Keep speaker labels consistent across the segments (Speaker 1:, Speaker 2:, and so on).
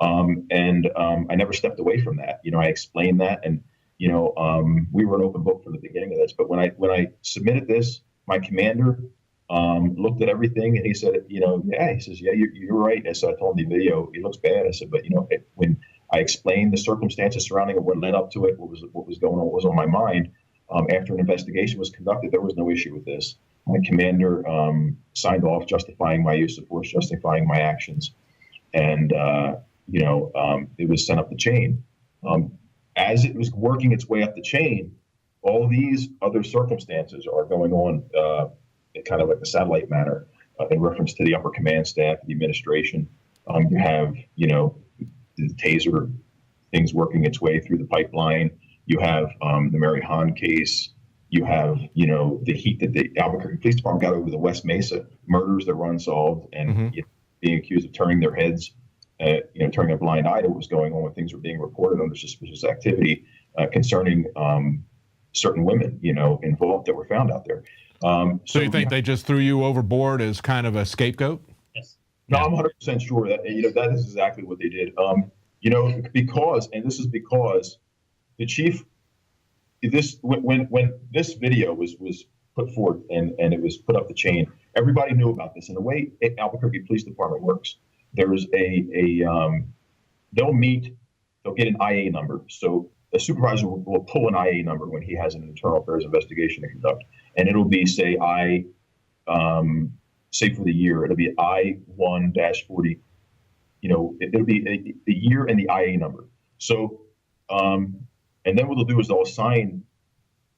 Speaker 1: I never stepped away from that. I explained that, and we were an open book from the beginning of this. But when I submitted this, my commander looked at everything, and he said, yeah, he says, yeah, you're right. And so I told him the video, it looks bad. I said, but when I explained the circumstances surrounding it, what led up to it, what was going on, what was on my mind, after an investigation was conducted, there was no issue with this. My commander signed off justifying my use of force, justifying my actions, and it was sent up the chain. As it was working its way up the chain, all these other circumstances are going on in kind of like a satellite manner in reference to the upper command staff, the administration. You have, the taser things working its way through the pipeline. You have the Mary Hahn case. You have, the heat that the Albuquerque Police Department got over the West Mesa murders that were unsolved and being accused of turning their heads, turning a blind eye to what was going on when things were being reported under suspicious activity concerning certain women, involved that were found out there.
Speaker 2: So you think they just threw you overboard as kind of a scapegoat?
Speaker 1: Yes. No, I'm 100% sure that, that is exactly what they did. Because the chief, when this video was put forth and it was put up the chain, everybody knew about this. And the way Albuquerque Police Department works, there is they'll get an IA number. So the supervisor will pull an IA number when he has an internal affairs investigation to conduct. And it'll be, say for the year, it'll be I-1-40, it'll be the year and the IA number. So, and then what they'll do is they'll assign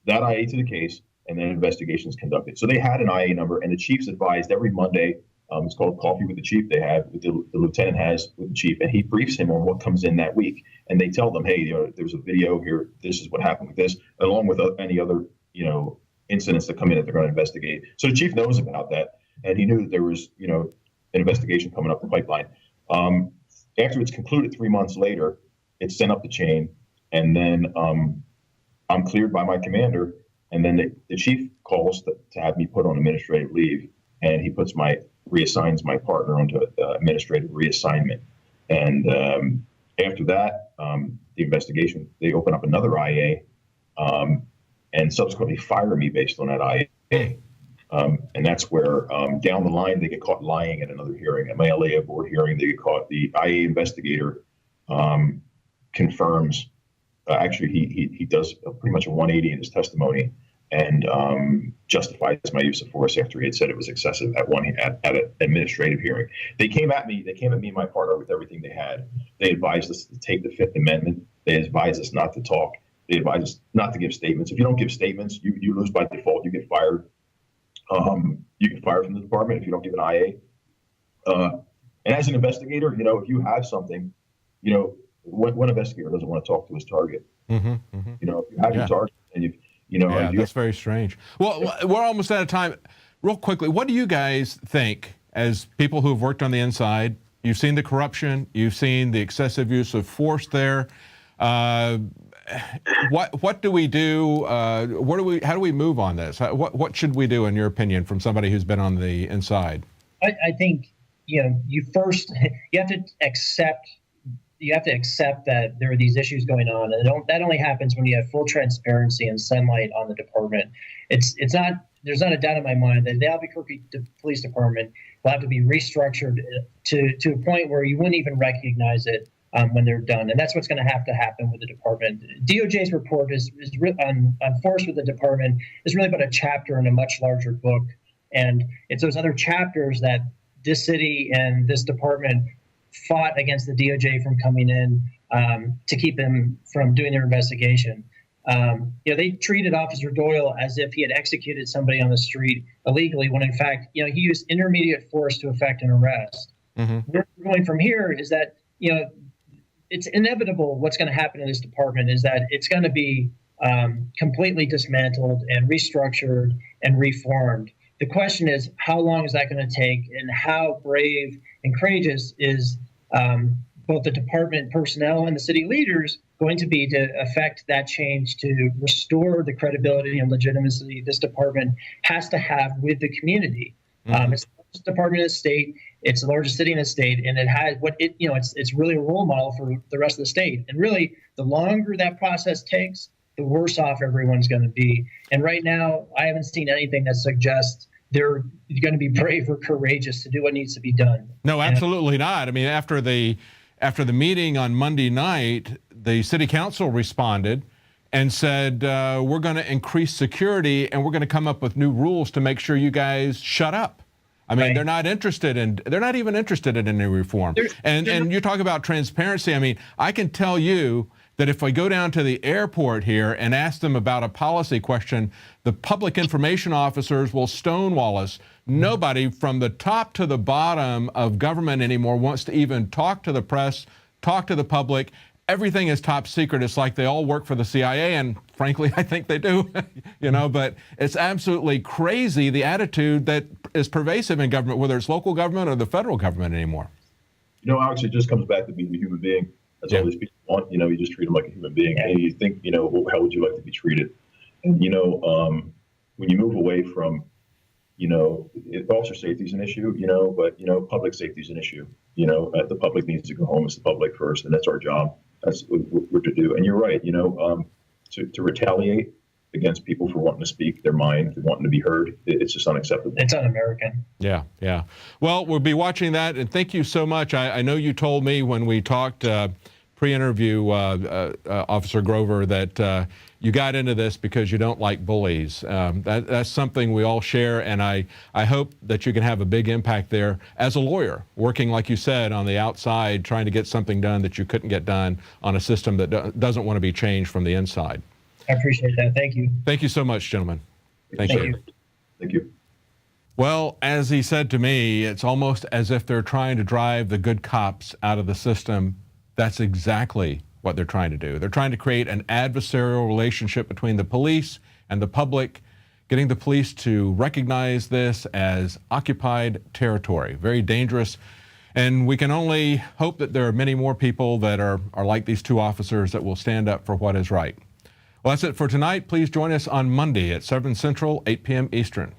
Speaker 1: that IA to the case, and then investigations conducted. So they had an IA number, and the chief's advised every Monday. It's called Coffee with the Chief. They have the lieutenant has with the chief, and he briefs him on what comes in that week. And they tell them, hey, there's a video here. This is what happened with this, along with any other incidents that come in that they're going to investigate. So the chief knows about that, and he knew that there was an investigation coming up the pipeline. After it's concluded 3 months later, it's sent up the chain. And then I'm cleared by my commander, and then the chief calls to have me put on administrative leave, and he reassigns my partner onto administrative reassignment. And after that, the investigation, they open up another IA, and subsequently fire me based on that IA. And that's where down the line they get caught lying at another hearing, at my LA board hearing. They get caught. The IA investigator confirms. Actually, he does pretty much a 180 in his testimony and justifies my use of force after he had said it was excessive at an administrative hearing. They came at me and my partner with everything they had. They advised us to take the Fifth Amendment. They advised us not to talk. They advised us not to give statements. If you don't give statements, you lose by default. You get fired. You get fired from the department if you don't give an IA. And as an investigator, if you have something, one investigator doesn't want to talk to his target. If you have your target and
Speaker 2: that's very strange. Well, we're almost out of time. Real quickly, what do you guys think as people who have worked on the inside? You've seen the corruption, you've seen the excessive use of force there. What do we do? How do we move on this? What should we do, in your opinion, from somebody who's been on the inside?
Speaker 3: I think you have to accept that there are these issues going on, and that only happens when you have full transparency and sunlight on the department. There's not a doubt in my mind that the Albuquerque Police Department will have to be restructured to a point where you wouldn't even recognize it when they're done, and that's what's going to happen with the department. DOJ's report is on force with the department is really but a chapter in a much larger book, and it's those other chapters that this city and this department fought against the DOJ from coming in to keep them from doing their investigation. They treated Officer Doyle as if he had executed somebody on the street illegally, when in fact, he used intermediate force to effect an arrest. Where we're going from here is that, it's inevitable what's going to happen in this department is that it's going to be completely dismantled and restructured and reformed. The question is, how long is that going to take, and how brave and courageous is both the department personnel and the city leaders going to be to affect that change to restore the credibility and legitimacy this department has to have with the community. It's not just Department of State, It's the largest city in the state, and it has it's really a role model for the rest of the state. And really, the longer that process takes, the worse off everyone's going to be. And right now, I haven't seen anything that suggests they're going to be brave or courageous to do what needs to be done.
Speaker 2: No, absolutely not. I mean, after the meeting on Monday night, the city council responded and said, we're going to increase security and we're going to come up with new rules to make sure you guys shut up. I mean, they're not even interested in any reform. And you talk about transparency. I mean, I can tell you that if I go down to the airport here and ask them about a policy question, the public information officers will stonewall us. Nobody from the top to the bottom of government anymore wants to even talk to the press, talk to the public. Everything is top secret. It's like they all work for the CIA, and frankly, I think they do, but it's absolutely crazy, the attitude that is pervasive in government, whether it's local government or the federal government anymore.
Speaker 1: Alex, it just comes back to being a human being. That's all these people want. You just treat them like a human being. And you think, how would you like to be treated? And, when you move away from, officer safety is an issue, but, public safety is an issue. The public needs to go home. It's the public first, and that's our job. That's what we're to do. And you're right, to retaliate against people for wanting to speak their mind, for wanting to be heard, it's just unacceptable.
Speaker 3: It's un-American.
Speaker 2: Yeah. Well, we'll be watching that, and thank you so much. I know you told me when we talked pre-interview, Officer Grover, that you got into this because you don't like bullies. That's something we all share, and I hope that you can have a big impact there as a lawyer, working, like you said, on the outside, trying to get something done that you couldn't get done on a system that doesn't want to be changed from the inside.
Speaker 3: I appreciate that. Thank you.
Speaker 2: Thank you so much, gentlemen. Thank you.
Speaker 1: Thank you.
Speaker 2: Well, as he said to me, it's almost as if they're trying to drive the good cops out of the system. That's exactly what they're trying to do. They're trying to create an adversarial relationship between the police and the public, getting the police to recognize this as occupied territory. Very dangerous. And we can only hope that there are many more people that are like these two officers that will stand up for what is right. Well, that's it for tonight. Please join us on Monday at 7 Central, 8 p.m. Eastern.